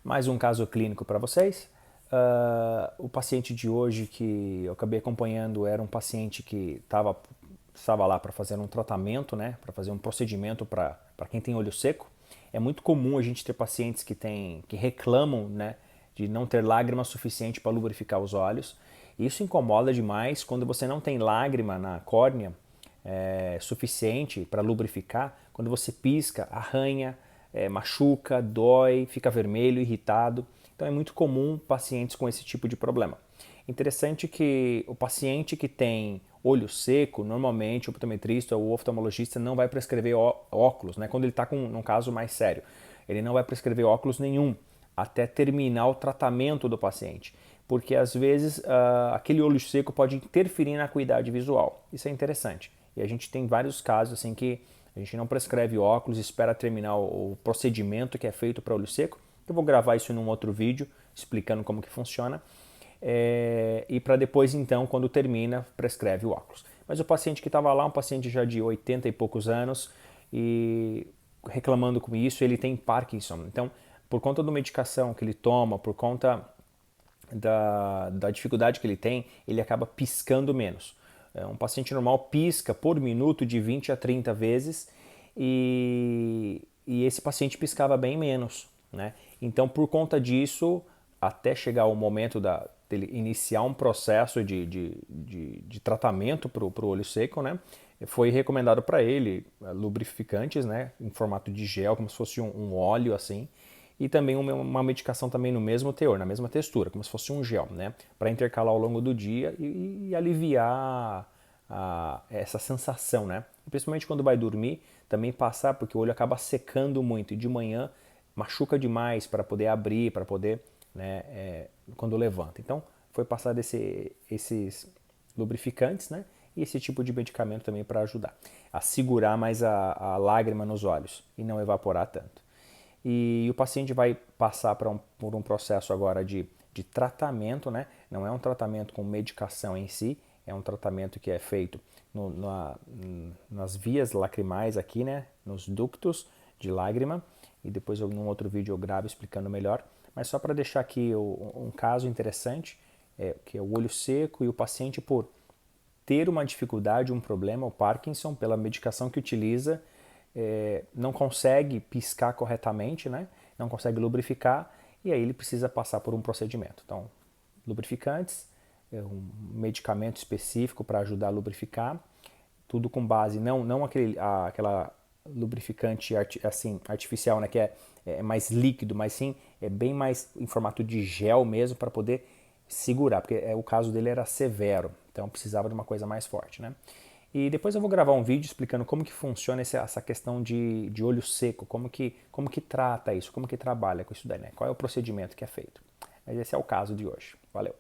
Mais um caso clínico para vocês. O paciente de hoje que eu acabei acompanhando era um paciente que estava lá para fazer um tratamento, né, para fazer um procedimento para quem tem olho seco. É muito comum a gente ter pacientes que reclamam, né, de não ter lágrima suficiente para lubrificar os olhos. Isso incomoda demais quando você não tem lágrima na córnea suficiente para lubrificar. Quando você pisca, arranha, machuca, dói, fica vermelho, irritado. Então é muito comum pacientes com esse tipo de problema. Interessante que o paciente que tem olho seco, normalmente o optometrista ou o oftalmologista não vai prescrever óculos, né? Quando ele está com um caso mais sério. Ele não vai prescrever óculos nenhum até terminar o tratamento do paciente, porque às vezes aquele olho seco pode interferir na acuidade visual. Isso é interessante. E a gente tem vários casos assim que a gente não prescreve óculos, espera terminar o procedimento que é feito para olho seco. Eu vou gravar isso num outro vídeo explicando como que funciona. E para depois então, quando termina, prescreve o óculos. Mas o paciente que estava lá, um paciente já de 80 e poucos anos, e reclamando com isso, ele tem Parkinson. Então, por conta da medicação que ele toma, por conta da dificuldade que ele tem, ele acaba piscando menos. Um paciente normal pisca por minuto de 20 a 30 vezes e esse paciente piscava bem menos, né? Então, por conta disso, até chegar o momento dele iniciar um processo de tratamento para o olho seco, né? Foi recomendado para ele lubrificantes, né? Em formato de gel, como se fosse um óleo assim, e também uma medicação também no mesmo teor, na mesma textura, como se fosse um gel, né? Para intercalar ao longo do dia e aliviar essa sensação, né? Principalmente quando vai dormir, também passar, porque o olho acaba secando muito e de manhã machuca demais para poder abrir, para poder, né, quando levanta. Então, foi passado esses lubrificantes, né? E esse tipo de medicamento também para ajudar a segurar mais a lágrima nos olhos e não evaporar tanto. E o paciente vai passar por um processo agora de tratamento, né? Não é um tratamento com medicação em si, é um tratamento que é feito nas vias lacrimais aqui, né? Nos ductos de lágrima. E depois num outro vídeo eu gravo explicando melhor. Mas só para deixar aqui um caso interessante, que é o olho seco e o paciente por ter uma dificuldade, um problema, o Parkinson, pela medicação que utiliza, não consegue piscar corretamente, né? Não consegue lubrificar e aí ele precisa passar por um procedimento. Então, lubrificantes, um medicamento específico para ajudar a lubrificar, tudo com base, não aquela lubrificante assim, artificial, né, que é mais líquido, mas sim é bem mais em formato de gel mesmo para poder segurar, porque o caso dele era severo, então precisava de uma coisa mais forte, né? E depois eu vou gravar um vídeo explicando como que funciona essa questão de olho seco, como que trata isso, como que trabalha com isso daí, né? Qual é o procedimento que é feito. Mas esse é o caso de hoje. Valeu!